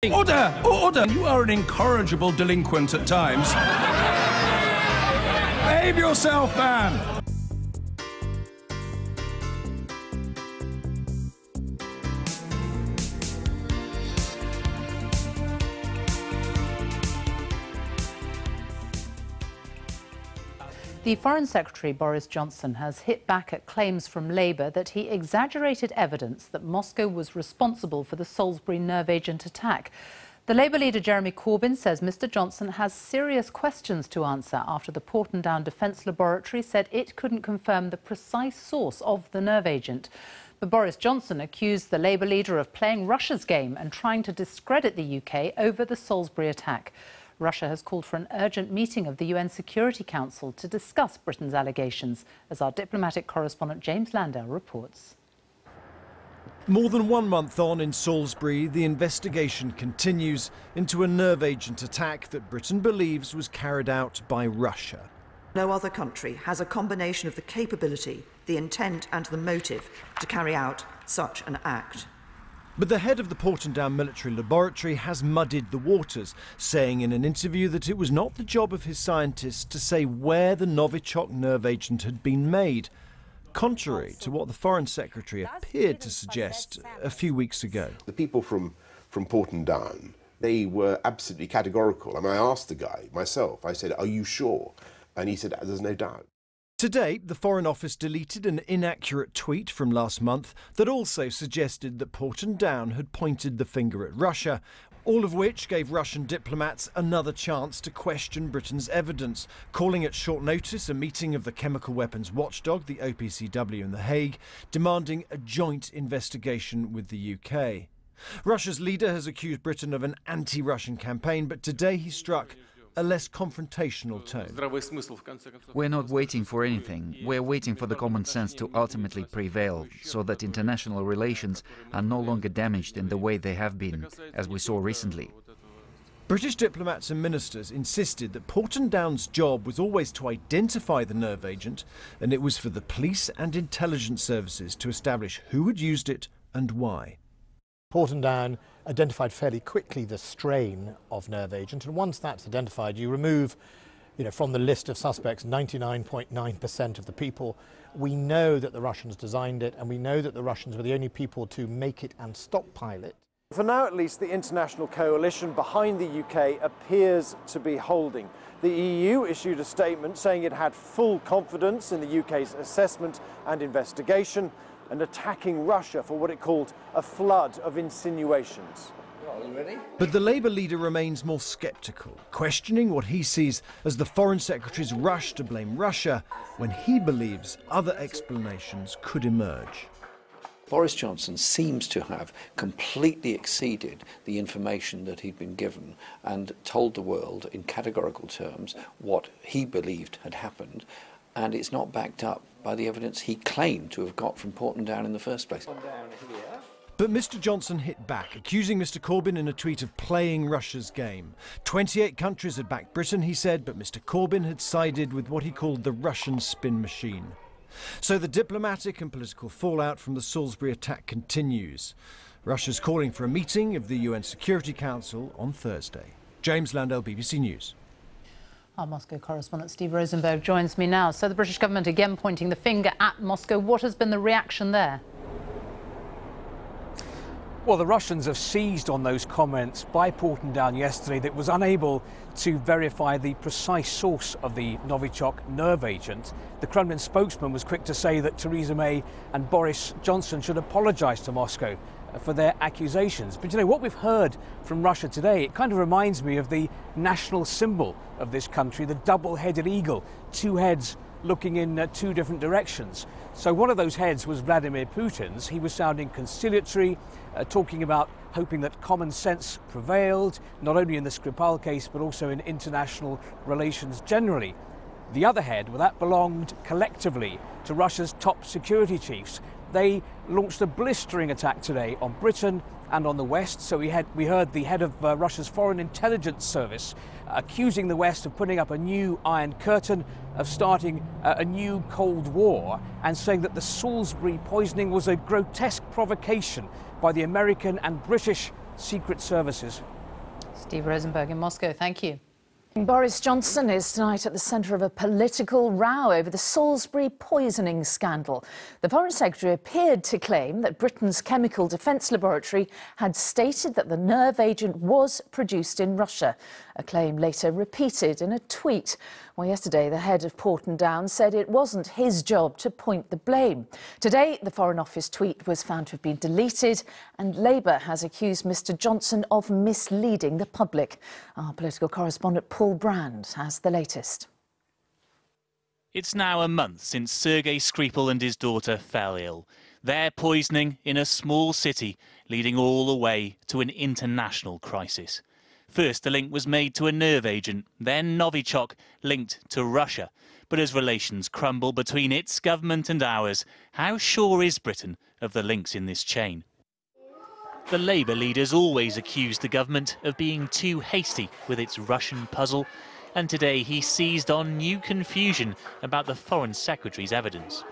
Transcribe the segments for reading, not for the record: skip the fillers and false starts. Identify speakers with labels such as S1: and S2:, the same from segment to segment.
S1: Order! Order! You are an incorrigible delinquent at times. Behave yourself, man!
S2: The Foreign Secretary, Boris Johnson, has hit back at claims from Labour that he exaggerated evidence that Moscow was responsible for the Salisbury nerve agent attack. The Labour leader, Jeremy Corbyn, says Mr Johnson has serious questions to answer after the Porton Down Defence Laboratory said it couldn't confirm the precise source of the nerve agent. But Boris Johnson accused the Labour leader of playing Russia's game and trying to discredit the UK over the Salisbury attack. Russia has called for an urgent meeting of the UN Security Council to discuss Britain's allegations, as our diplomatic correspondent James Landau reports.
S3: More than 1 month on in Salisbury, the investigation continues into a nerve agent attack that Britain believes was carried out by Russia.
S4: No other country has a combination of the capability, the intent and the motive to carry out such an act.
S3: But the head of the Porton Down military laboratory has muddied the waters, saying in an interview that it was not the job of his scientists to say where the Novichok nerve agent had been made, contrary to what the Foreign Secretary appeared to suggest a few weeks ago.
S5: The people from Porton Down, they were absolutely categorical. I mean, I asked the guy myself, I said, "Are you sure?" And he said, "There's no doubt."
S3: Today, the Foreign Office deleted an inaccurate tweet from last month that also suggested that Porton Down had pointed the finger at Russia, all of which gave Russian diplomats another chance to question Britain's evidence, calling at short notice a meeting of the chemical weapons watchdog, the OPCW in The Hague, demanding a joint investigation with the UK. Russia's leader has accused Britain of an anti-Russian campaign, but today he struck a less confrontational tone.
S6: We're not waiting for anything. We're waiting for the common sense to ultimately prevail, so that international relations are no longer damaged in the way they have been, as we saw recently.
S3: British diplomats and ministers insisted that Porton Down's job was always to identify the nerve agent, and it was for the police and intelligence services to establish who had used it and why.
S7: Porton Down identified fairly quickly the strain of nerve agent, and once that's identified, you remove, from the list of suspects 99.9% of the people. We know that the Russians designed it, and we know that the Russians were the only people to make it and stockpile it.
S3: For now, at least, the international coalition behind the UK appears to be holding. The EU issued a statement saying it had full confidence in the UK's assessment and investigation, and attacking Russia for what it called a flood of insinuations. But the Labour leader remains more sceptical, questioning what he sees as the Foreign Secretary's rush to blame Russia when he believes other explanations could emerge.
S8: Boris Johnson seems to have completely exceeded the information that he'd been given and told the world in categorical terms what he believed had happened, and it's not backed up by the evidence he claimed to have got from Porton Down in the first place.
S3: But Mr Johnson hit back, accusing Mr Corbyn in a tweet of playing Russia's game. 28 countries had backed Britain, he said, but Mr Corbyn had sided with what he called the Russian spin machine. So the diplomatic and political fallout from the Salisbury attack continues. Russia's calling for a meeting of the UN Security Council on Thursday. James Landau, BBC News.
S2: Our Moscow correspondent Steve Rosenberg joins me now. So the British government again pointing the finger at Moscow. What has been the reaction there?
S9: Well, the Russians have seized on those comments by Porton Down yesterday that was unable to verify the precise source of the Novichok nerve agent. The Kremlin spokesman was quick to say that Theresa May and Boris Johnson should apologise to Moscow for their accusations. But what we've heard from Russia today, it kind of reminds me of the national symbol of this country, the double-headed eagle, two heads looking in two different directions. So one of those heads was Vladimir Putin's. He was sounding conciliatory, talking about hoping that common sense prevailed, not only in the Skripal case, but also in international relations generally. The other head, well, that belonged collectively to Russia's top security chiefs. They launched a blistering attack today on Britain and on the West. So we heard the head of Russia's Foreign Intelligence Service accusing the West of putting up a new Iron Curtain, of starting a new Cold War, and saying that the Salisbury poisoning was a grotesque provocation by the American and British secret services.
S2: Steve Rosenberg in Moscow, thank you.
S10: Boris Johnson is tonight at the centre of a political row over the Salisbury poisoning scandal. The Foreign Secretary appeared to claim that Britain's chemical defence laboratory had stated that the nerve agent was produced in Russia, a claim later repeated in a tweet. Well, yesterday, the head of Porton Down said it wasn't his job to point the blame. Today, the Foreign Office tweet was found to have been deleted, and Labour has accused Mr Johnson of misleading the public. Our political correspondent Paul Brand has the latest.
S11: It's now a month since Sergei Skripal and his daughter fell ill. Their poisoning in a small city, leading all the way to an international crisis. First, the link was made to a nerve agent, then Novichok linked to Russia. But as relations crumble between its government and ours, how sure is Britain of the links in this chain? The Labour leaders always accused the government of being too hasty with its Russian puzzle, and today he seized on new confusion about the Foreign Secretary's evidence.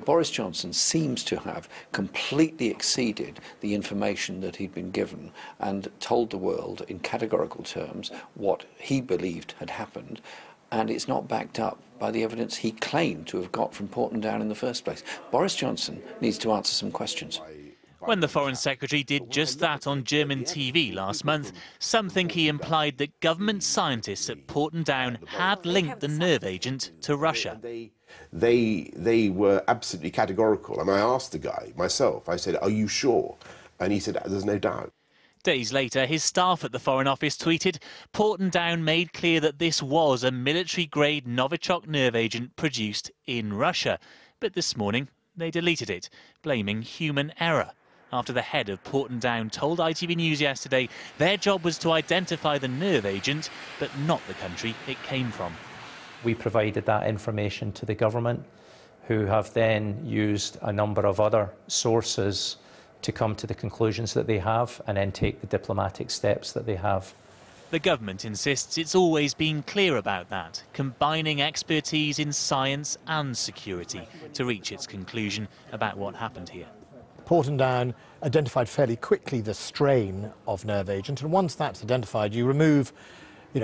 S8: Boris Johnson seems to have completely exceeded the information that he'd been given and told the world in categorical terms what he believed had happened, and it's not backed up by the evidence he claimed to have got from Porton Down in the first place. Boris Johnson needs to answer some questions.
S11: When the Foreign Secretary did just that on German TV last month, some think he implied that government scientists at Porton Down had linked the nerve agent to Russia.
S5: They were absolutely categorical. And I asked the guy myself, I said, "Are you sure?" And he said, "There's no doubt."
S11: Days later, his staff at the Foreign Office tweeted, Porton Down made clear that this was a military-grade Novichok nerve agent produced in Russia. But this morning, they deleted it, blaming human error. After the head of Porton Down told ITV News yesterday their job was to identify the nerve agent, but not the country it came from.
S12: We provided that information to the government, who have then used a number of other sources to come to the conclusions that they have and then take the diplomatic steps that they have.
S11: The government insists it's always been clear about that, combining expertise in science and security to reach its conclusion about what happened here.
S7: Porton Down identified fairly quickly the strain of nerve agent, and once that's identified, you remove,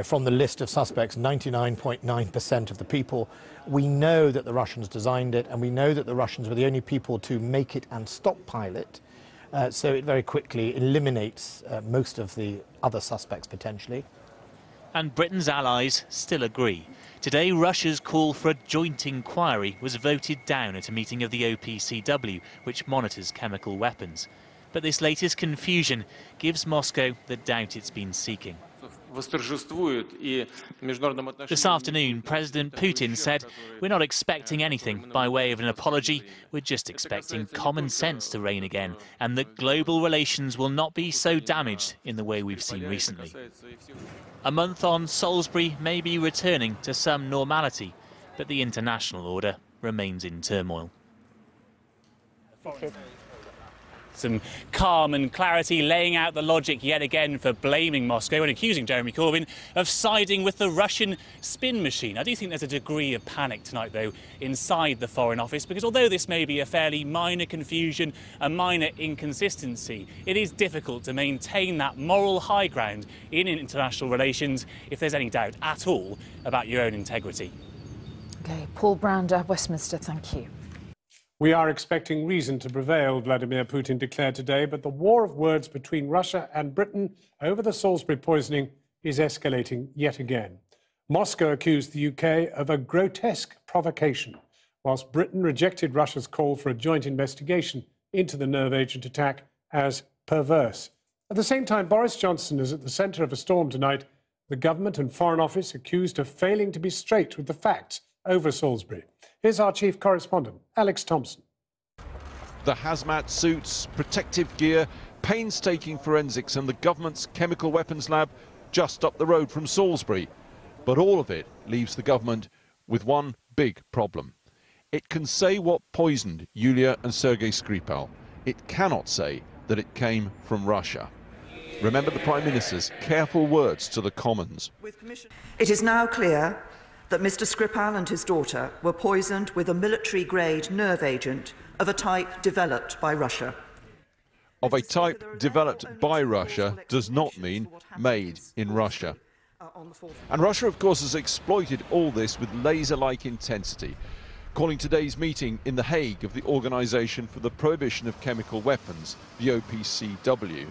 S7: from the list of suspects 99.9% of the people. We know that the Russians designed it, and we know that the Russians were the only people to make it and stockpile it. So it very quickly eliminates most of the other suspects potentially.
S11: And Britain's allies still agree. Today, Russia's call for a joint inquiry was voted down at a meeting of the OPCW, which monitors chemical weapons. But this latest confusion gives Moscow the doubt it's been seeking. This afternoon, President Putin said, "We're not expecting anything by way of an apology. We're just expecting common sense to reign again, and that global relations will not be so damaged in the way we've seen recently." A month on, Salisbury may be returning to some normality, but the international order remains in turmoil. Some calm and clarity, laying out the logic yet again for blaming Moscow and accusing Jeremy Corbyn of siding with the Russian spin machine. I do think there's a degree of panic tonight, though, inside the Foreign Office, because although this may be a fairly minor confusion, a minor inconsistency, it is difficult to maintain that moral high ground in international relations if there's any doubt at all about your own integrity.
S10: OK, Paul Brand, Westminster, thank you.
S13: We are expecting reason to prevail, Vladimir Putin declared today, but the war of words between Russia and Britain over the Salisbury poisoning is escalating yet again. Moscow accused the UK of a grotesque provocation, whilst Britain rejected Russia's call for a joint investigation into the nerve agent attack as perverse. At the same time, Boris Johnson is at the centre of a storm tonight. The government and Foreign Office accused of failing to be straight with the facts over Salisbury. Here's our chief correspondent, Alex Thompson.
S14: The hazmat suits, protective gear, painstaking forensics and the government's chemical weapons lab just up the road from Salisbury. But all of it leaves the government with one big problem. It can say what poisoned Yulia and Sergei Skripal. It cannot say that it came from Russia. Remember the Prime Minister's careful words to the Commons.
S4: It is now clear that Mr Skripal and his daughter were poisoned with a military-grade nerve agent of a type developed by Russia.
S14: of a type developed by Russia does not mean made in Russia. And Russia, of course, has exploited all this with laser-like intensity, calling today's meeting in The Hague of the Organisation for the Prohibition of Chemical Weapons, the OPCW.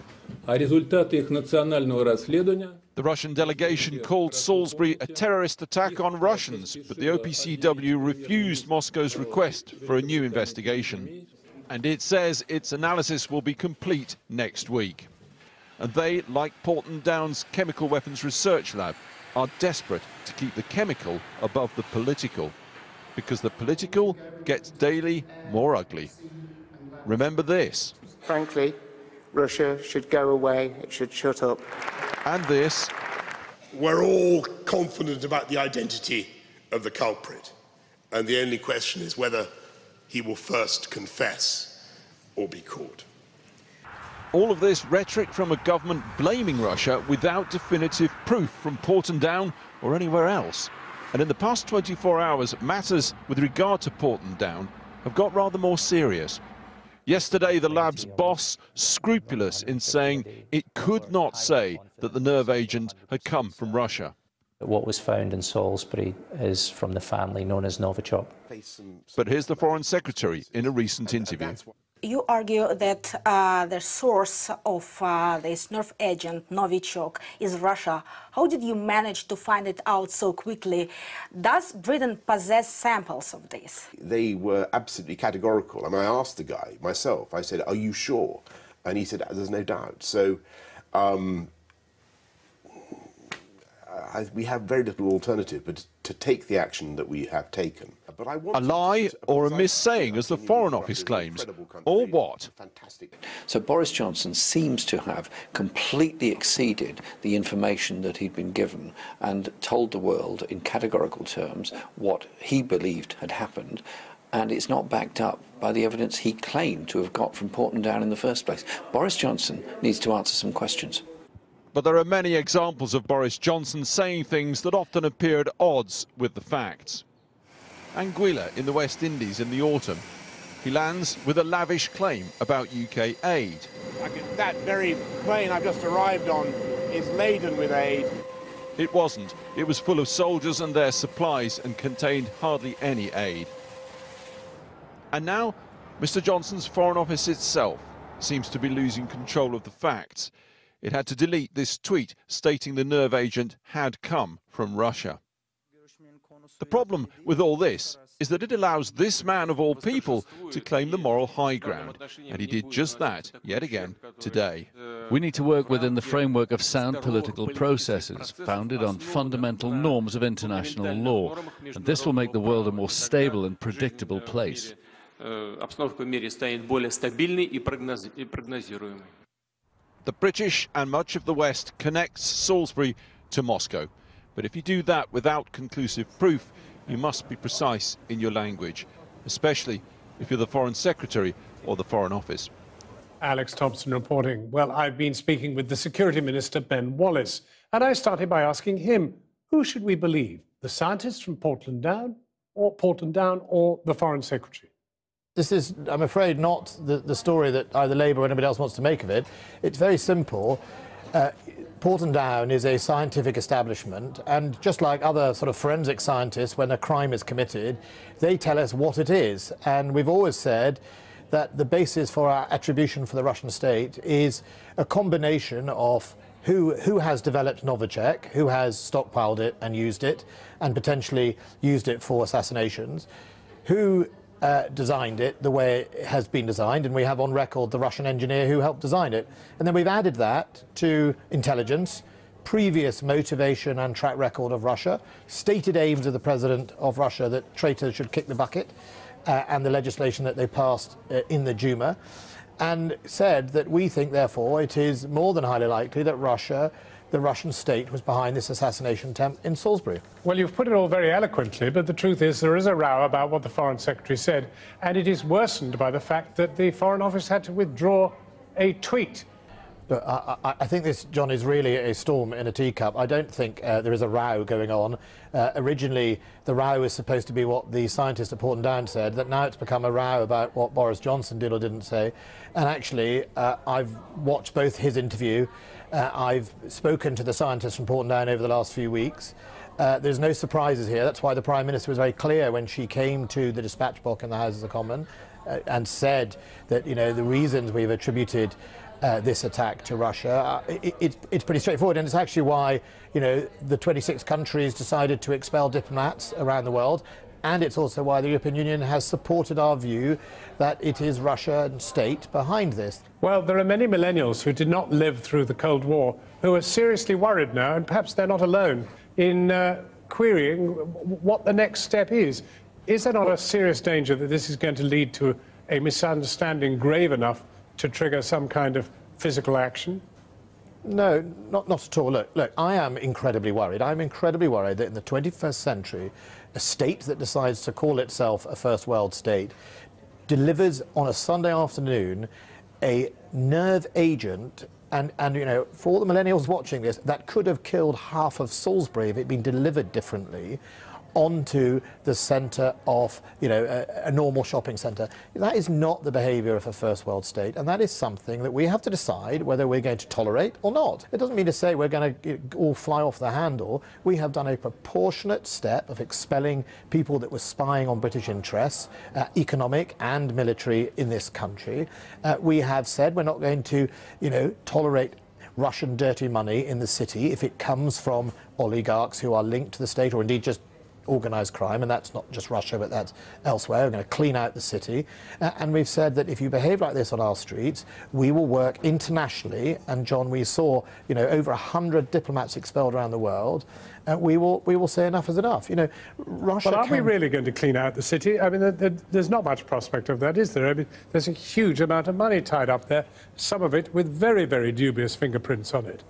S14: The Russian delegation called Salisbury a terrorist attack on Russians, but the OPCW refused Moscow's request for a new investigation. And it says its analysis will be complete next week. And they, like Porton Down's Chemical Weapons Research Lab, are desperate to keep the chemical above the political, because the political gets daily more ugly. Remember this.
S15: Frankly, Russia should go away, it should shut up.
S14: And this.
S16: We're all confident about the identity of the culprit, and the only question is whether he will first confess or be caught.
S14: All of this rhetoric from a government blaming Russia without definitive proof from Porton Down or anywhere else. And in the past 24 hours, matters with regard to Porton Down have got rather more serious. Yesterday, the lab's boss, scrupulous in saying it could not say that the nerve agent had come from Russia.
S12: What was found in Salisbury is from the family known as Novichok.
S14: But here's the Foreign Secretary in a recent interview.
S17: You argue that the source of this nerve agent, Novichok, is Russia. How did you manage to find it out so quickly? Does Britain possess samples of this?
S5: They were absolutely categorical. I mean, I asked the guy myself, I said, are you sure? And he said, there's no doubt. So we have very little alternative but to take the action that we have taken. But
S14: a lie or a missaying, as the Foreign Office claims, or what?
S8: So Boris Johnson seems to have completely exceeded the information that he'd been given and told the world in categorical terms what he believed had happened, and it's not backed up by the evidence he claimed to have got from Porton Down in the first place. Boris Johnson needs to answer some questions.
S14: But there are many examples of Boris Johnson saying things that often appear at odds with the facts. Anguilla in the West Indies in the autumn. He lands with a lavish claim about UK aid.
S15: That very plane I've just arrived on is laden with aid.
S14: It wasn't. It was full of soldiers and their supplies and contained hardly any aid. And now, Mr. Johnson's Foreign Office itself seems to be losing control of the facts. It had to delete this tweet stating the nerve agent had come from Russia. The problem with all this is that it allows this man of all people to claim the moral high ground, and he did just that yet again today.
S18: We need to work within the framework of sound political processes, founded on fundamental norms of international law, and this will make the world a more stable and predictable place.
S14: The British and much of the West connects Salisbury to Moscow. But if you do that without conclusive proof, you must be precise in your language, especially if you're the Foreign Secretary or the Foreign Office.
S13: Alex Thompson reporting. Well, I've been speaking with the Security Minister, Ben Wallace, and I started by asking him, who should we believe, the scientists from Porton Down or the Foreign Secretary?
S7: This is, I'm afraid, not the story that either Labour or anybody else wants to make of it. It's very simple. Porton Down is a scientific establishment, and just like other sort of forensic scientists, when a crime is committed, they tell us what it is. And we've always said that the basis for our attribution for the Russian state is a combination of who has developed Novichok, who has stockpiled it and used it, and potentially used it for assassinations, who designed it the way it has been designed, and we have on record the Russian engineer who helped design it. And then we've added that to intelligence, previous motivation and track record of Russia, stated aims of the president of Russia that traitors should kick the bucket, and the legislation that they passed in the Duma, and said that we think, therefore, it is more than highly likely that the Russian state was behind this assassination attempt in Salisbury.
S13: Well, you've put it all very eloquently, but the truth is there is a row about what the Foreign Secretary said, and it is worsened by the fact that the Foreign Office had to withdraw a tweet.
S7: I think this, John, is really a storm in a teacup. I don't think there is a row going on. Originally, the row was supposed to be what the scientists at Porton Down said, that now it's become a row about what Boris Johnson did or didn't say. And actually, I've watched both his interview. I've spoken to the scientists from Porton Down over the last few weeks. There's no surprises here. That's why the Prime Minister was very clear when she came to the dispatch box in the Houses of Commons and said that, you know, the reasons we've attributed this attack to Russia, it's pretty straightforward, and it's actually why, you know, the 26 countries decided to expel diplomats around the world, and it's also why the European Union has supported our view that it is Russia and state behind this.
S13: Well, there are many millennials who did not live through the Cold War who are seriously worried now, and perhaps they're not alone in querying what the next step is. Is there not a serious danger that this is going to lead to a misunderstanding grave enough to trigger some kind of physical action?
S7: No, not at all. Look, I am incredibly worried. I'm incredibly worried that in the 21st century, a state that decides to call itself a first world state delivers on a Sunday afternoon a nerve agent, and you know, for all the millennials watching this, that could have killed half of Salisbury if it had been delivered differently, onto the centre of, you know, a normal shopping centre. That is not the behaviour of a first world state, and that is something that we have to decide whether we're going to tolerate or not. It doesn't mean to say we're going to all fly off the handle. We have done a proportionate step of expelling people that were spying on British interests, economic and military, in this country. We have said we're not going to, you know, tolerate Russian dirty money in the city if it comes from oligarchs who are linked to the state, or indeed just organised crime, and that's not just Russia, but that's elsewhere. We're going to clean out the city. And we've said that if you behave like this on our streets, we will work internationally. And, John, we saw, you know, over 100 diplomats expelled around the world. We will say enough is enough. You know, Russia.
S13: But are we really going to clean out the city? I mean, there's not much prospect of that, is there? I mean, there's a huge amount of money tied up there, some of it with very, very dubious fingerprints on it.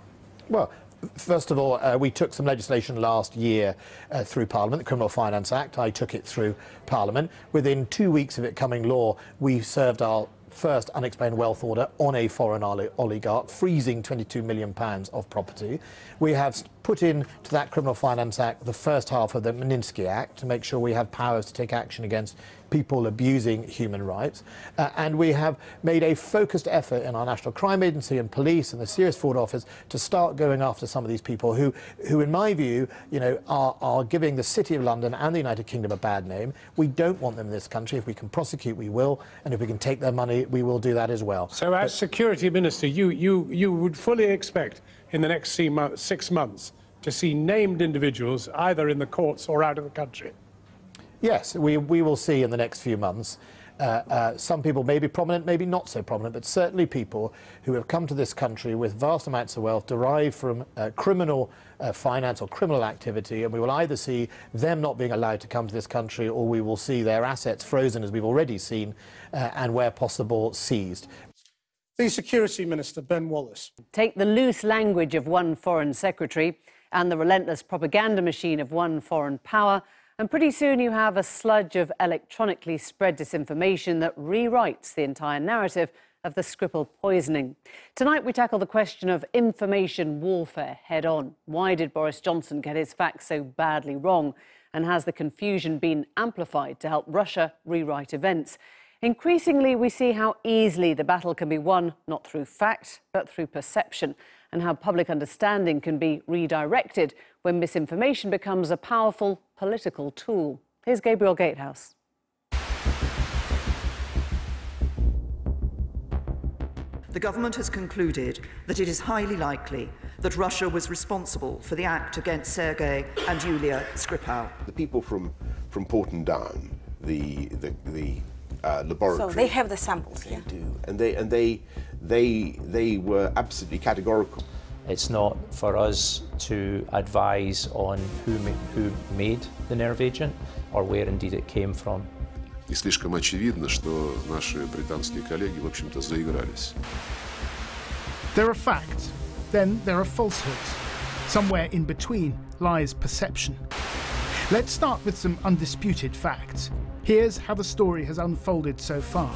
S7: Well, first of all, we took some legislation last year through Parliament, the Criminal Finance Act. I took it through Parliament. Within 2 weeks of it coming law, we served our first unexplained wealth order on a foreign oligarch, freezing £22 million of property. We have put into that Criminal Finance Act the first half of the Magnitsky Act to make sure we have powers to take action against people abusing human rights. And we have made a focused effort in our National Crime Agency and police and the Serious Fraud Office to start going after some of these people who in my view, you know, are giving the City of London and the United Kingdom a bad name. We don't want them in this country. If we can prosecute, we will. And if we can take their money, we will do that as well.
S13: So as Security Minister, you would fully expect in the next 6 months to see named individuals either in the courts or out of the country?
S7: Yes, we will see in the next few months. Some people may be prominent, maybe not so prominent, but certainly people who have come to this country with vast amounts of wealth derived from criminal finance or criminal activity, and we will either see them not being allowed to come to this country, or we will see their assets frozen, as we've already seen, and where possible seized.
S19: The Security Minister, Ben Wallace.
S20: Take the loose language of one foreign secretary and the relentless propaganda machine of one foreign power, and pretty soon you have a sludge of electronically spread disinformation that rewrites the entire narrative of the Skripal poisoning. Tonight we tackle the question of information warfare head-on. Why did Boris Johnson get his facts so badly wrong? And has the confusion been amplified to help Russia rewrite events? Increasingly, we see how easily the battle can be won, not through fact, but through perception, and how public understanding can be redirected when misinformation becomes a powerful political tool. Here's Gabriel Gatehouse.
S4: The government has concluded that it is highly likely that Russia was responsible for the act against Sergei and Yulia Skripal.
S5: The people from Porton Down, the laboratory.
S17: So they have the samples,
S5: they do, and they were absolutely categorical.
S12: It's not for us to advise on who made the nerve agent or where indeed it came from.
S21: И слишком очевидно, что наши британские коллеги, в общем-то, заигрались.
S22: There are facts, then there are falsehoods. Somewhere in between lies perception. Let's start with some undisputed facts. Here's how the story has unfolded so far.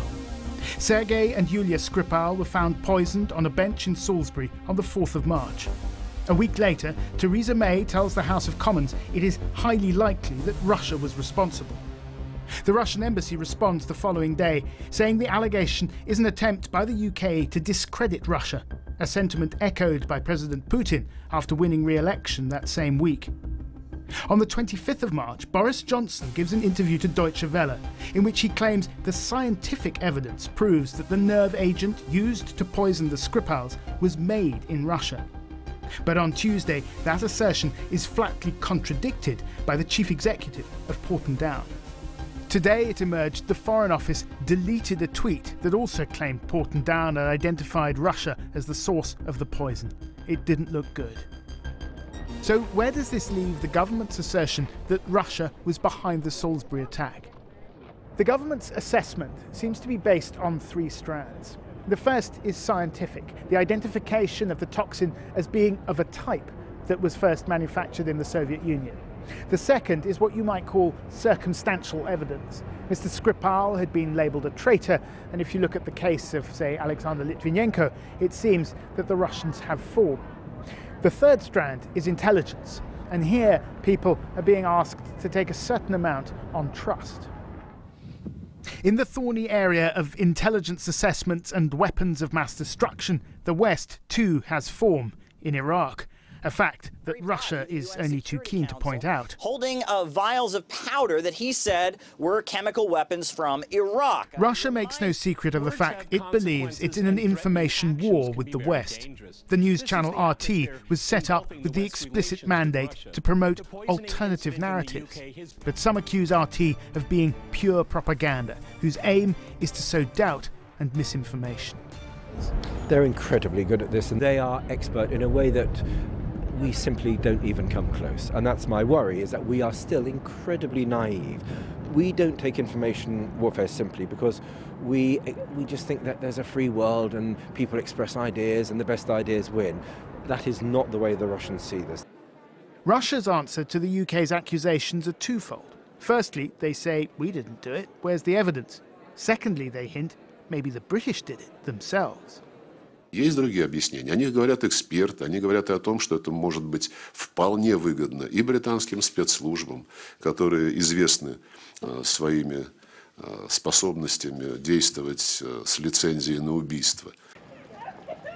S22: Sergei and Yulia Skripal were found poisoned on a bench in Salisbury on the 4th of March. A week later, Theresa May tells the House of Commons it is highly likely that Russia was responsible. The Russian embassy responds the following day, saying the allegation is an attempt by the UK to discredit Russia, a sentiment echoed by President Putin after winning re-election that same week. On the 25th of March, Boris Johnson gives an interview to Deutsche Welle, in which he claims the scientific evidence proves that the nerve agent used to poison the Skripals was made in Russia. But on Tuesday, that assertion is flatly contradicted by the chief executive of Porton Down. Today it emerged the Foreign Office deleted a tweet that also claimed Porton Down had identified Russia as the source of the poison. It didn't look good. So where does this leave the government's assertion that Russia was behind the Salisbury attack? The government's assessment seems to be based on 3 strands. The first is scientific, the identification of the toxin as being of a type that was first manufactured in the Soviet Union. The second is what you might call circumstantial evidence. Mr. Skripal had been labelled a traitor, and if you look at the case of, say, Alexander Litvinenko, it seems that the Russians have fallen. The third strand is intelligence, and here people are being asked to take a certain amount on trust. In the thorny area of intelligence assessments and weapons of mass destruction, the West too has form in Iraq. A fact that Russia is only too keen to point out.
S1: Holding vials of powder that he said were chemical weapons from Iraq.
S22: Russia makes no secret of the fact it believes it's in an information war with the West. The news channel RT was set up with the explicit mandate to promote alternative narratives. But some accuse RT of being pure propaganda, whose aim is to sow doubt and misinformation.
S6: They're incredibly good at this, and they are expert in a way that we simply don't even come close. And that's my worry, is that we are still incredibly naive. We don't take information warfare simply because we just think that there's a free world and people express ideas and the best ideas win. That is not the way the Russians see this.
S22: Russia's answer to the UK's accusations are twofold. Firstly, they say, we didn't do it, where's the evidence? Secondly, they hint, maybe the British did it themselves.
S21: Есть другие объяснения. Они говорят эксперты, они говорят о том, что это может быть вполне выгодно и британским спецслужбам, которые известны своими способностями действовать с лицензией на убийство.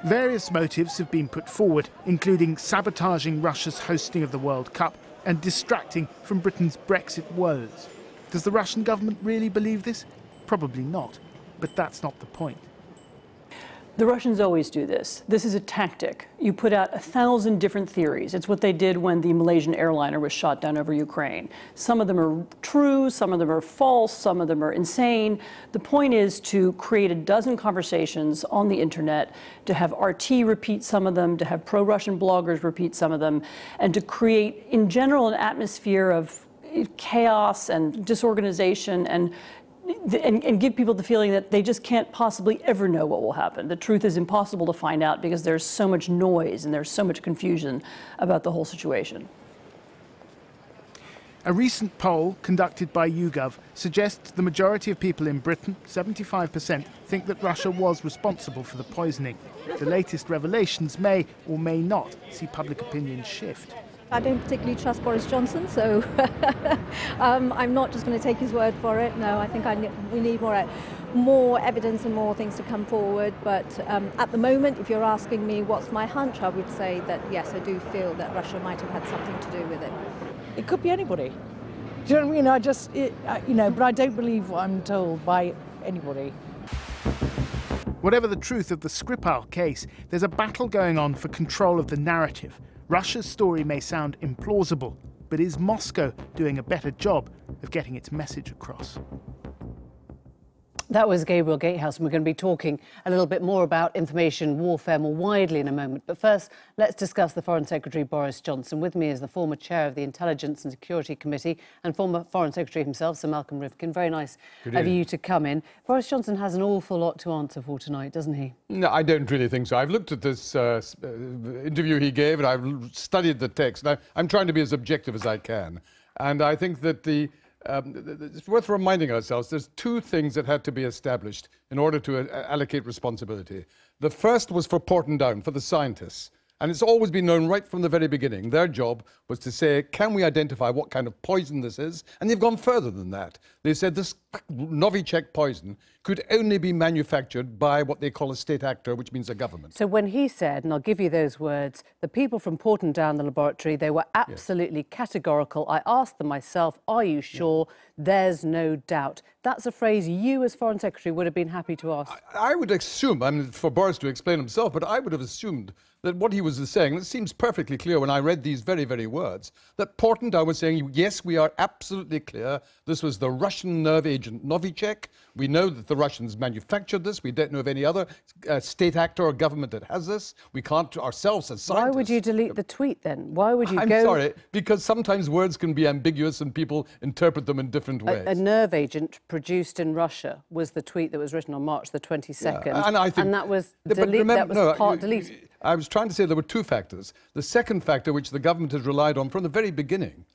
S22: Various motives have been put forward, including sabotaging Russia's hosting of the World Cup and distracting from Britain's Brexit woes. Does the Russian government really believe this? Probably not, but that's not the point.
S23: The Russians always do this. This is a tactic. You put out 1,000 different theories. It's what they did when the Malaysian airliner was shot down over Ukraine. Some of them are true, some of them are false, some of them are insane. The point is to create a dozen conversations on the internet, to have RT repeat some of them, to have pro-Russian bloggers repeat some of them, and to create, in general, an atmosphere of chaos and disorganization and give people the feeling that they just can't possibly ever know what will happen. The truth is impossible to find out because there's so much noise and there's so much confusion about the whole situation.
S22: A recent poll conducted by YouGov suggests the majority of people in Britain, 75%, think that Russia was responsible for the poisoning. The latest revelations may or may not see public opinion shift.
S24: I don't particularly trust Boris Johnson, so I'm not just going to take his word for it. No, I think we need more evidence and more things to come forward. But at the moment, if you're asking me what's my hunch, I would say that, yes, I do feel that Russia might have had something to do with it.
S25: It could be anybody. Do you know what I mean? But I don't believe what I'm told by anybody.
S22: Whatever the truth of the Skripal case, there's a battle going on for control of the narrative. Russia's story may sound implausible, but is Moscow doing a better job of getting its message across?
S20: That was Gabriel Gatehouse, and we're going to be talking a little bit more about information warfare more widely in a moment. But first, let's discuss the Foreign Secretary Boris Johnson. With me is the former chair of the Intelligence and Security Committee and former Foreign Secretary himself, Sir Malcolm Rivkin. Very nice of you to come in. Boris Johnson has an awful lot to answer for tonight, doesn't he?
S26: No, I don't really think so. I've looked at this interview he gave, and I've studied the text. And I'm trying to be as objective as I can. And I think that the it's worth reminding ourselves there's two things that had to be established in order to allocate responsibility. The first was for Portendown, for the scientists. And it's always been known right from the very beginning. Their job was to say, can we identify what kind of poison this is? And they've gone further than that. They said this Novichok poison could only be manufactured by what they call a state actor, which means a government.
S20: So when he said, and I'll give you those words, the people from Portendown, the laboratory, they were absolutely categorical. I asked them myself, are you sure? There's no doubt. That's a phrase you, as Foreign Secretary, would have been happy to ask.
S26: I would assume, I mean, for Boris to explain himself, but I would have assumed that what he was saying, and it seems perfectly clear when I read these very, very words, that Portendown was saying, yes, we are absolutely clear. This was the Russian nerve agent Novichok. We know that the Russians manufactured this. We don't know of any other state actor or government that has this. We can't ourselves as scientists.
S20: Why would you delete the tweet then? Why would you
S26: I'm sorry, because sometimes words can be ambiguous and people interpret them in different ways.
S20: A nerve agent produced in Russia was the tweet that was written on March the 22nd.
S26: Yeah, and I think,
S20: that was,
S26: deleted. I was trying to say there were two factors. The second factor, which the government has relied on from the very beginning,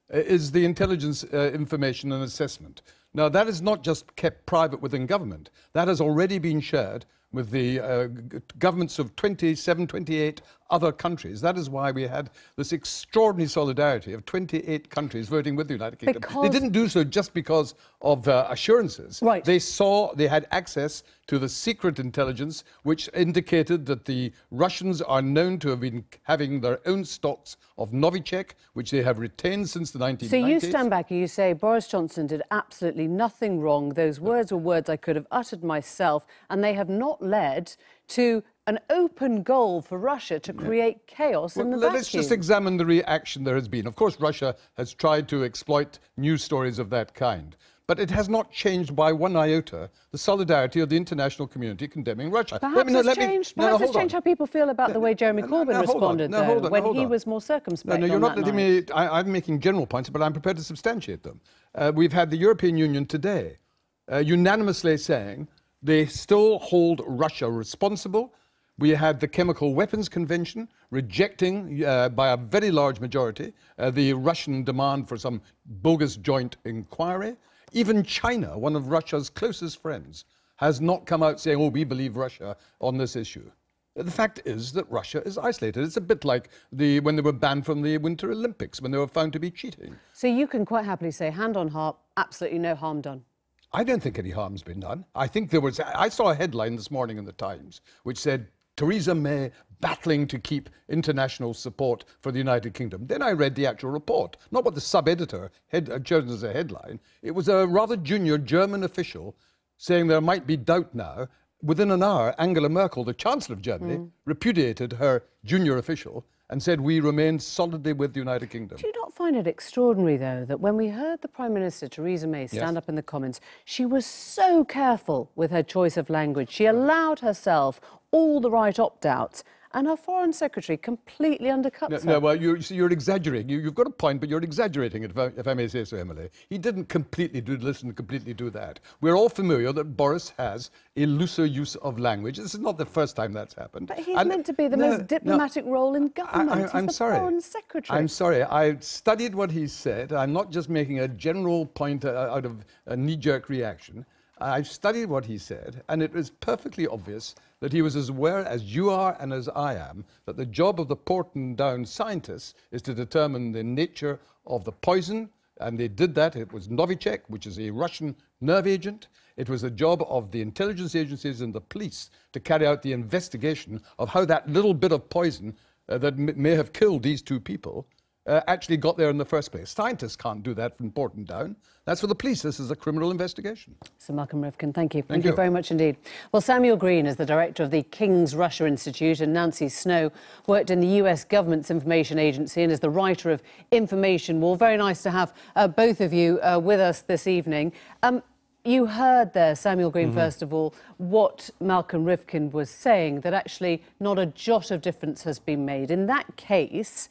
S26: is the intelligence information and assessment. Now, that is not just kept private within government. That has already been shared with the governments of 27, 28 other countries. That is why we had this extraordinary solidarity of 28 countries voting with the United Kingdom. They didn't do so just because of assurances.
S20: Right.
S26: They saw they had access to the secret intelligence, which indicated that the Russians are known to have been having their own stocks of Novichok, which they have retained since the 1990s.
S20: So you stand back and you say Boris Johnson did absolutely nothing wrong. Those words were words I could have uttered myself, and they have not led to an open goal for Russia to create chaos in the vacuum.
S26: Let's just examine the reaction there has been. Of course, Russia has tried to exploit news stories of that kind, but it has not changed by one iota the solidarity of the international community condemning Russia.
S20: Perhaps it's changed how people feel about the way Jeremy Corbyn responded, when he was more circumspect.
S26: No, you're not letting me. I'm making general points, but I'm prepared to substantiate them. We've had the European Union today unanimously saying they still hold Russia responsible. We had the Chemical Weapons Convention rejecting, by a very large majority, the Russian demand for some bogus joint inquiry. Even China, one of Russia's closest friends, has not come out saying, oh, we believe Russia on this issue. The fact is that Russia is isolated. It's a bit like when they were banned from the Winter Olympics, when they were found to be cheating.
S20: So you can quite happily say, hand on heart, absolutely no harm done.
S26: I don't think any harm's been done. I think there was... I saw a headline this morning in the Times which said, Theresa May battling to keep international support for the United Kingdom. Then I read the actual report, not what the sub-editor chosen as a headline. It was a rather junior German official saying there might be doubt now. Within an hour, Angela Merkel, the Chancellor of Germany, repudiated her junior official and said, we remain solidly with the United Kingdom.
S20: Do you not find it extraordinary, though, that when we heard the Prime Minister, Theresa May, stand up in the Commons, she was so careful with her choice of language. She allowed herself all the right opt-outs, and her Foreign Secretary completely undercuts her.
S26: No, well, you're exaggerating. You've got a point, but you're exaggerating it, if I may say so, Emily. He didn't completely do this and completely do that. We're all familiar that Boris has a looser use of language. This is not the first time that's happened.
S20: But he's meant to be the most diplomatic role in government.
S26: I'm sorry.
S20: Foreign Secretary.
S26: I'm sorry. I studied what he said. I'm not just making a general point out of a knee-jerk reaction. I've studied what he said, and it was perfectly obvious that he was as aware as you are and as I am that the job of the Portendown scientists is to determine the nature of the poison, and they did that. It was Novichok, which is a Russian nerve agent. It was the job of the intelligence agencies and the police to carry out the investigation of how that little bit of poison that may have killed these two people actually got there in the first place. Scientists can't do that from Portendown. That's for the police. This is a criminal investigation.
S20: Sir Malcolm Rivkin, thank you. Thank you very much indeed. Well, Samuel Green is the director of the King's Russia Institute, and Nancy Snow worked in the US government's information agency and is the writer of Information War. Very nice to have both of you with us this evening. You heard there, Samuel Green, first of all, what Malcolm Rivkin was saying, that actually not a jot of difference has been made. In that case,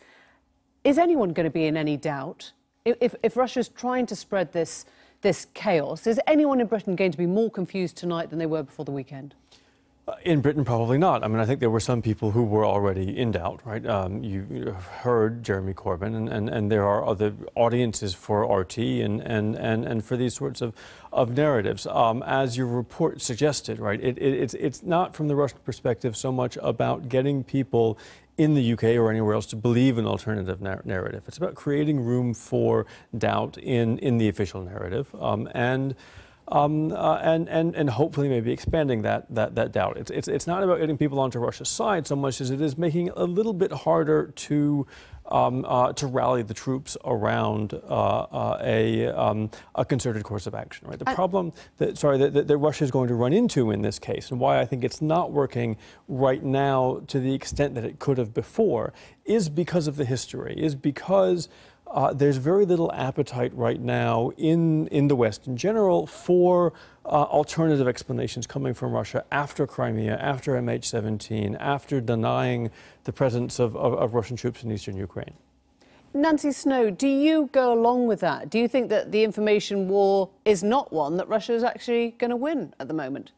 S20: is anyone going to be in any doubt? If Russia's trying to spread this chaos, is anyone in Britain going to be more confused tonight than they were before the weekend?
S2: In Britain, probably not. I mean, I think there were some people who were already in doubt, right? You heard Jeremy Corbyn, and there are other audiences for RT and for these sorts of narratives. As your report suggested, right? It's not from the Russian perspective so much about getting people in the UK or anywhere else to believe an alternative narrative. It's about creating room for doubt in the official narrative, and hopefully maybe expanding that doubt. It's not about getting people onto Russia's side so much as it is making it a little bit harder to rally the troops around a concerted course of action. Right. The problem that Russia is going to run into in this case, and why I think it's not working right now to the extent that it could have before, is because of the history. Is because there's very little appetite right now in the West in general for alternative explanations coming from Russia after Crimea, after MH17, after denying the presence of Russian troops in eastern Ukraine.
S20: Nancy Snow, do you go along with that? Do you think that the information war is not one that Russia is actually going to win at the moment?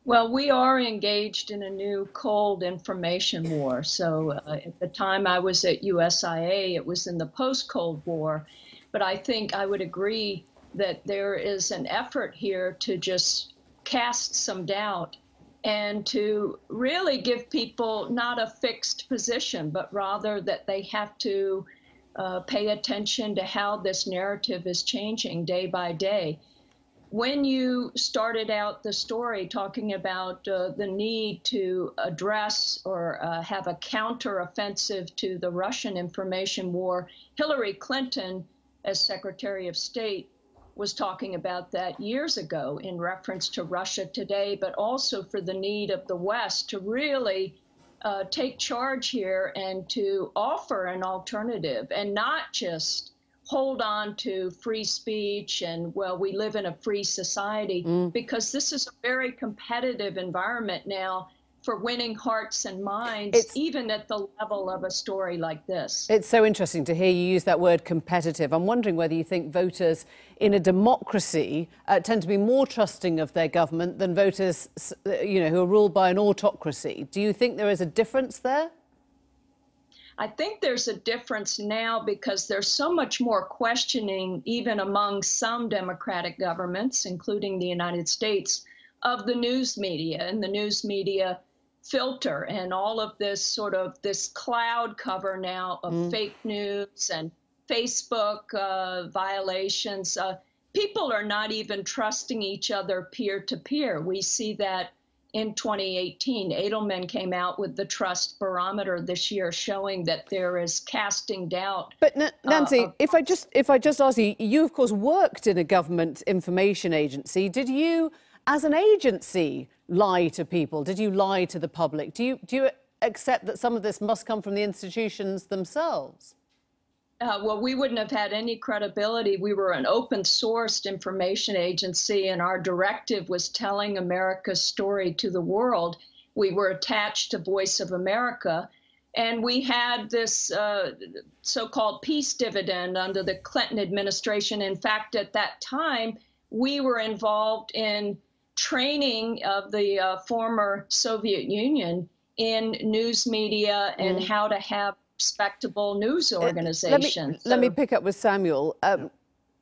S3: Well, we are engaged in a new cold information war. So at the time I was at USIA, it was in the post-Cold War. But I think I would agree that there is an effort here to just cast some doubt and to really give people not a fixed position, but rather that they have to pay attention to how this narrative is changing day by day. When you started out the story talking about the need to address or have a counteroffensive to the Russian information war, Hillary Clinton, as Secretary of State, was talking about that years ago in reference to Russia Today, but also for the need of the West to really take charge here and to offer an alternative and not just hold on to free speech and, well, we live in a free society, because this is a very competitive environment now for winning hearts and minds, even at the level of a story like this.
S20: It's so interesting to hear you use that word competitive. I'm wondering whether you think voters in a democracy tend to be more trusting of their government than voters, who are ruled by an autocracy. Do you think there is a difference there?
S3: I think there's a difference now because there's so much more questioning, even among some democratic governments, including the United States, of the news media and the news media filter and all of this this cloud cover now of fake news and Facebook violations. People are not even trusting each other peer to peer. We see that in 2018, Edelman came out with the Trust Barometer this year, showing that there is casting doubt.
S20: But Nancy, if I just ask you, you of course worked in a government information agency. Did you, as an agency, lie to people? Did you lie to the public? Do you accept that some of this must come from the institutions themselves?
S3: Well, we wouldn't have had any credibility. We were an open-sourced information agency, and our directive was telling America's story to the world. We were attached to Voice of America, and we had this so-called peace dividend under the Clinton administration. In fact, at that time, we were involved in training of the former Soviet Union in news media and how to have respectable news organizations.
S20: Let me pick up with Samuel.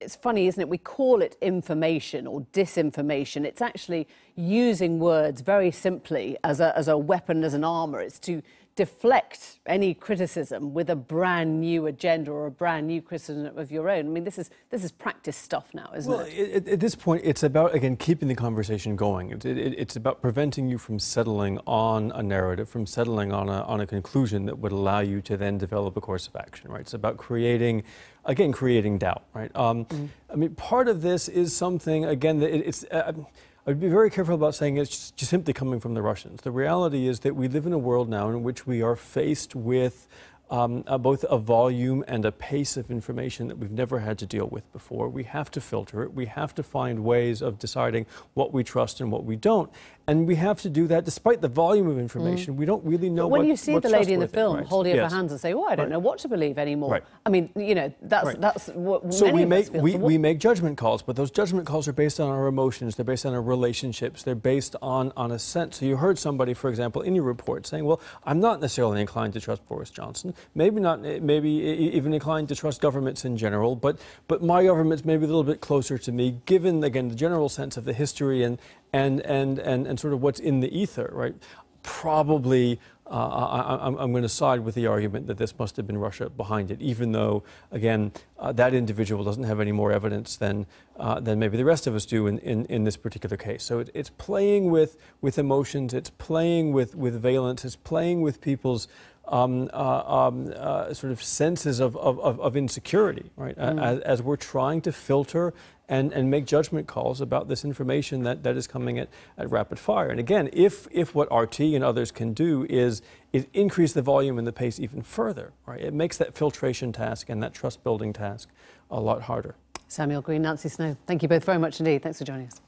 S20: It's funny, isn't it? We call it information or disinformation. It's actually using words very simply as a weapon, as an armor. It's to deflect any criticism with a brand new agenda or a brand new criticism of your own. I mean, this is practice stuff now, isn't it?
S2: At this point, it's about, again, keeping the conversation going. It's about preventing you from settling on a narrative, from settling on a conclusion that would allow you to then develop a course of action, right? It's about creating doubt, right? I mean, part of this is something, again, that I'd be very careful about saying it's just simply coming from the Russians. The reality is that we live in a world now in which we are faced with both a volume and a pace of information that we've never had to deal with before. We have to filter it. We have to find ways of deciding what we trust and what we don't. And we have to do that despite the volume of information. We don't really know
S20: when you see the lady in the film holding up her hands and say, "Oh, I don't know what to believe anymore." I mean, you know, that's what
S2: so
S20: many of us feel.
S2: we make judgment calls, but those judgment calls are based on our emotions. They're based on our relationships. They're based on a sense. So you heard somebody, for example, in your report saying, "Well, I'm not necessarily inclined to trust Boris Johnson. Maybe not. Maybe even inclined to trust governments in general. But my government's maybe a little bit closer to me, given again the general sense of the history and sort of what's in the ether, right?" Probably, I'm going to side with the argument that this must have been Russia behind it, even though, again, that individual doesn't have any more evidence than maybe the rest of us do in this particular case. So it's playing with emotions, it's playing with valence, it's playing with people's sort of senses of insecurity, right? As we're trying to filter and make judgment calls about this information that is coming at rapid fire. And again, if what RT and others can do is increase the volume and the pace even further, right? It makes that filtration task and that trust building task a lot harder.
S20: Samuel Green, Nancy Snow, thank you both very much indeed. Thanks for joining us.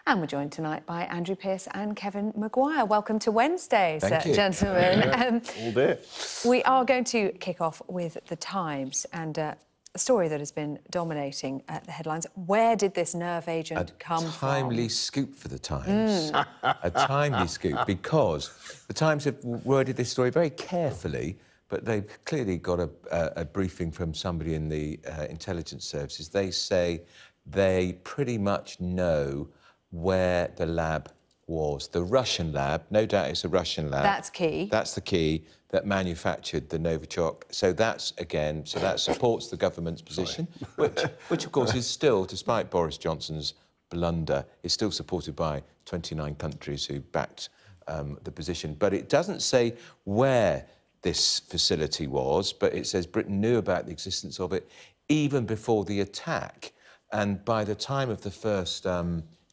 S8: And we're joined tonight by Andrew Pearce and Kevin Maguire. Welcome to Wednesdays,
S9: Thank you.
S8: gentlemen.
S9: All day.
S8: We are going to kick off with The Times and a story that has been dominating the headlines. Where did this nerve agent come from?
S9: A timely scoop for The Times. A timely scoop, because The Times have worded this story very carefully, but they've clearly got a briefing from somebody in the intelligence services. They say they pretty much know where the lab was. The Russian lab, no doubt it's a Russian lab.
S8: That's key.
S9: That's the key, that manufactured the Novichok. So that's, again, so that supports the government's position, which of course is still, despite Boris Johnson's blunder, is still supported by 29 countries who backed the position. But it doesn't say where this facility was, but it says Britain knew about the existence of it even before the attack. And by the time of the first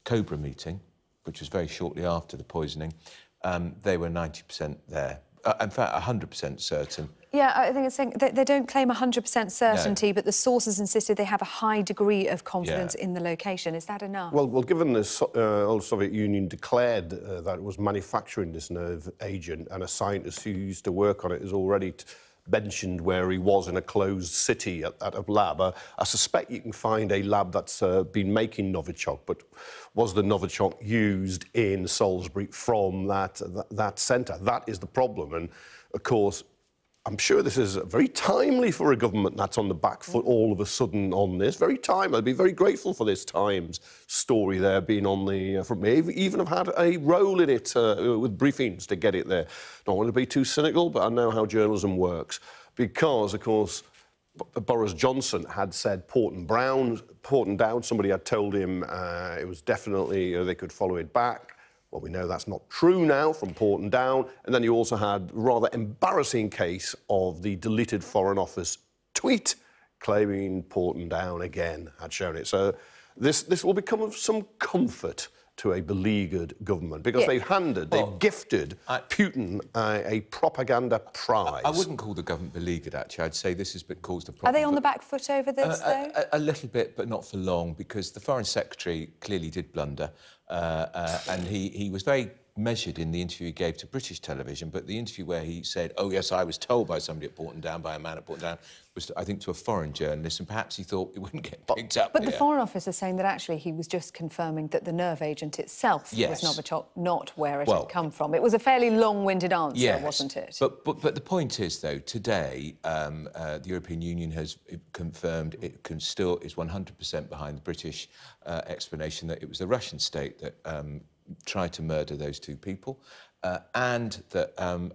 S9: Cobra meeting, which was very shortly after the poisoning, they were 90% there. In fact, 100% certain.
S8: Yeah, I think it's saying they don't claim 100% certainty, but the sources insisted they have a high degree of confidence in the location. Is that enough?
S10: Well, given the old Soviet Union declared that it was manufacturing this nerve agent, and a scientist who used to work on it has already mentioned where he was in a closed city at a lab. I suspect you can find a lab that's been making Novichok, but was the Novichok used in Salisbury from that centre? That is the problem. And, of course, I'm sure this is very timely for a government that's on the back foot all of a sudden on this. Very timely. I'd be very grateful for this Times story there being on the front. Maybe even have had a role in it with briefings to get it there. Don't want to be too cynical, but I know how journalism works. Because, of course, Boris Johnson had said Porton Down. Somebody had told him it was definitely, they could follow it back. Well, we know that's not true now from Porton Down. And then you also had a rather embarrassing case of the deleted Foreign Office tweet claiming Porton Down again had shown it. So this will become of some comfort to a beleaguered government, because they've gifted Putin a propaganda prize.
S9: I wouldn't call the government beleaguered, actually. I'd say this has been caused a problem.
S8: Are they on the back foot over this, though?
S9: A little bit, but not for long, because the Foreign Secretary clearly did blunder, and he was very measured in the interview he gave to British television, but the interview where he said, "Oh, yes, I was told by somebody at Porton Down, by a man at Porton Down," was, I think, to a foreign journalist, and perhaps he thought it wouldn't get picked up.
S8: But
S9: here.
S8: the Foreign Office is saying that actually he was just confirming that the nerve agent itself was Novichok, not where it had come from. It was a fairly long-winded answer, wasn't it?
S9: But the point is, though, today the European Union has confirmed it still is 100% behind the British explanation that it was the Russian state that tried to murder those two people, and that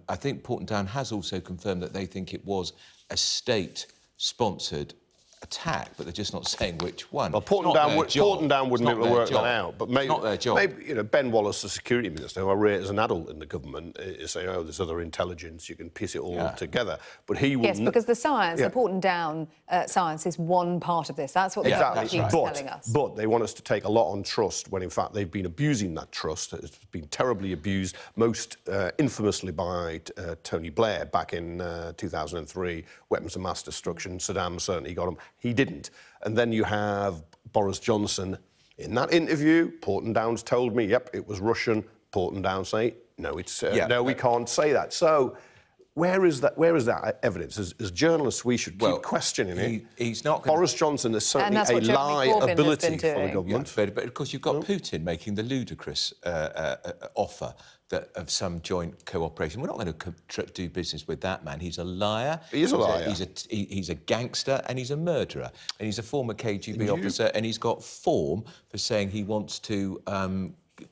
S9: I think Porton Down has also confirmed that they think it was a state-sponsored attack, but they're just not saying which one.
S10: Well, Porton Down wouldn't be able to work that out. But maybe,
S9: not their job.
S10: Maybe, you know, Ben Wallace, the security minister, who I rate as an adult in the government, is saying, "Oh, there's other intelligence. You can piece it all together." But he would.
S8: Yes, because the science, the Porton Down science, is one part of this. That's what the government keeps telling us.
S10: But they want us to take a lot on trust when, in fact, they've been abusing that trust. It's been terribly abused, most infamously by Tony Blair back in 2003. Weapons of mass destruction. Saddam certainly got them. He didn't. And then you have Boris Johnson in that interview. Porton Down's told me, yep, it was Russian. Porton Down say, no, no, we can't say that. So where is that evidence? As journalists, we should keep questioning it.
S9: He's not.
S10: Boris Johnson is certainly a liability for the government.
S9: Yeah, but of course, you've got Putin making the ludicrous offer of some joint cooperation. We're not going to do business with that man. He's a liar.
S10: He is a liar.
S9: He's a gangster and he's a murderer. And he's a former KGB officer and he's got form for saying he wants to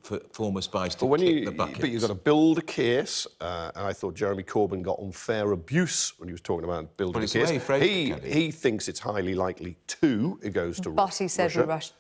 S9: for former spies to kick the bucket.
S10: But you've got to build a case, and I thought Jeremy Corbyn got unfair abuse when he was talking about building a case. He thinks it's highly likely it goes to Russia.
S8: But he said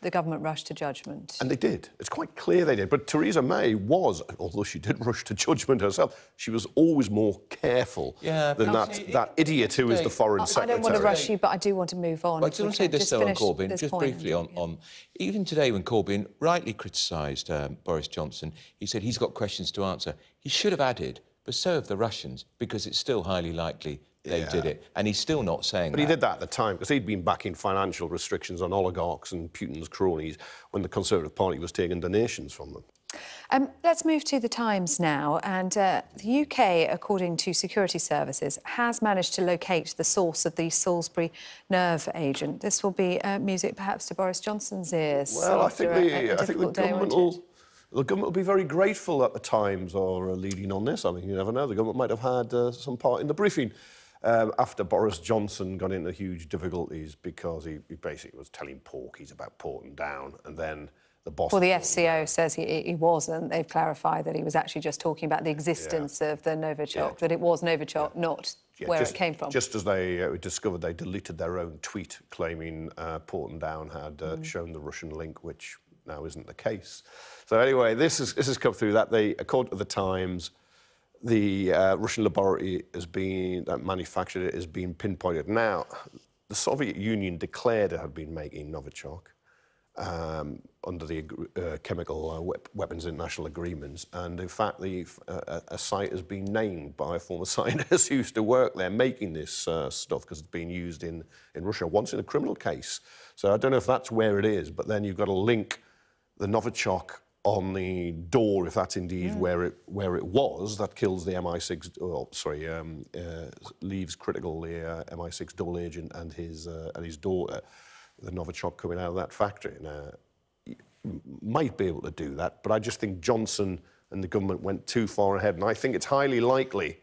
S8: the government rushed to judgment.
S10: And they did. It's quite clear they did. But Theresa May was, although she did rush to judgment herself, she was always more careful than that idiot who is the foreign secretary.
S8: I don't want to rush you, but I do want to move on.
S9: I just want to say this, though, on Corbyn, just briefly on... Even today, when Corbyn rightly criticised Boris Johnson, he said he's got questions to answer. He should have added, but so have the Russians, because it's still highly likely they did it. And he's still not saying that.
S10: But he did that at the time, because he'd been backing financial restrictions on oligarchs and Putin's cronies when the Conservative Party was taking donations from them.
S8: Let's move to the Times now. And the UK, according to security services, has managed to locate the source of the Salisbury nerve agent. This will be music perhaps to Boris Johnson's ears.
S10: Well, I think the government will be very grateful that the Times are leading on this. I mean, you never know. The government might have had some part in the briefing after Boris Johnson got into huge difficulties because he basically was telling porkies about Porton Down, and then the boss...
S8: Well, the FCO says he wasn't. They've clarified that he was actually just talking about the existence of the Novichok, that it was Novichok, not where it came from.
S10: Just as they discovered they deleted their own tweet claiming Porton Down had shown the Russian link, which now isn't the case. So anyway, this has come through that according to the Times, the Russian laboratory that manufactured it has been pinpointed. Now, the Soviet Union declared it had been making Novichok under the Chemical Weapons International Agreements, and in fact, a site has been named by a former scientist who used to work there making this stuff because it's being used in Russia, once in a criminal case. So I don't know if that's where it is, but then you've got to link the Novichok on the door, if that's indeed where it was, that kills the leaves critical the MI6 double agent and his daughter, the Novichok coming out of that factory. Now, you might be able to do that, but I just think Johnson and the government went too far ahead, and I think it's highly likely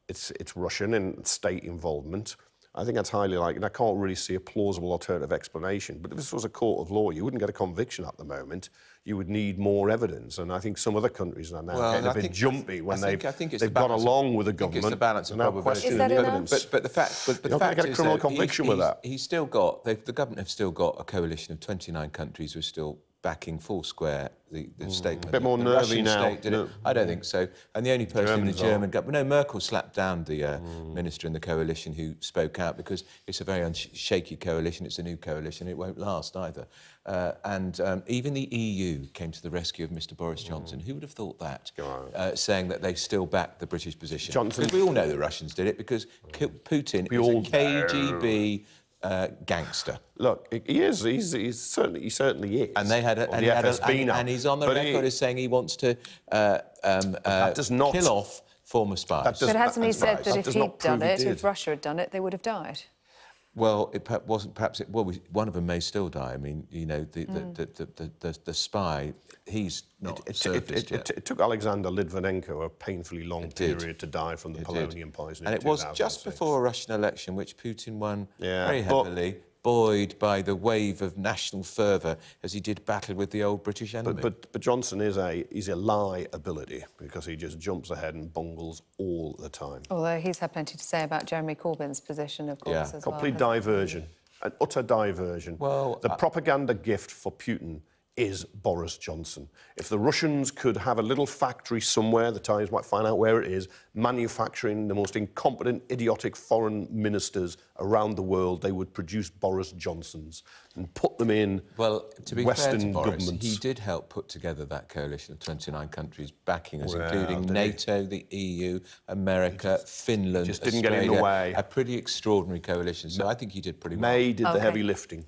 S10: it's Russian and state involvement. I think that's highly likely, and I can't really see a plausible alternative explanation. But if this was a court of law, you wouldn't get a conviction at the moment. You would need more evidence, and I think some other countries are now getting a bit jumpy when they've gone along with the government.
S9: It's the balance of probability.
S8: Is that enough?
S9: But the fact is that he's still got, the government have still got a coalition of 29 countries who are still backing Foursquare, the statement.
S10: A bit more nervy now.
S9: I don't think so. And the only person in the German government... No, Merkel slapped down the minister in the coalition who spoke out because it's a very shaky coalition. It's a new coalition. It won't last either. And even the EU came to the rescue of Mr Boris Johnson. Who would have thought that? Saying that they still back the British position. Because we all know the Russians did it because Putin is a KGB... gangster.
S10: Look, he is. He certainly is.
S9: And they had, and he's on the record as saying he wants to kill off former spies.
S8: But hasn't he said that if he'd done it, if Russia had done it, they would have died?
S9: Well, it wasn't. Perhaps one of them may still die. I mean, you know, the spy. He's not surfaced yet.
S10: It took Alexander Litvinenko a painfully long period to die from the polonium poisoning.
S9: And it was just before a Russian election, which Putin won very heavily, buoyed by the wave of national fervour as he did battle with the old British enemy.
S10: But Johnson is a liability because he just jumps ahead and bungles all the time.
S8: Although he's had plenty to say about Jeremy Corbyn's position, of course, as well.
S10: Complete diversion, an utter diversion.
S9: Well,
S10: the propaganda gift for Putin is Boris Johnson. If the Russians could have a little factory somewhere, the Times might find out where it is, manufacturing the most incompetent, idiotic foreign ministers around the world, they would produce Boris Johnsons and put them in Western governments.
S9: He did help put together that coalition of 29 countries backing us, including NATO, the EU, America, Finland,
S10: Just didn't get in the way.
S9: A pretty extraordinary coalition, so I think he did pretty well.
S10: May did the heavy lifting.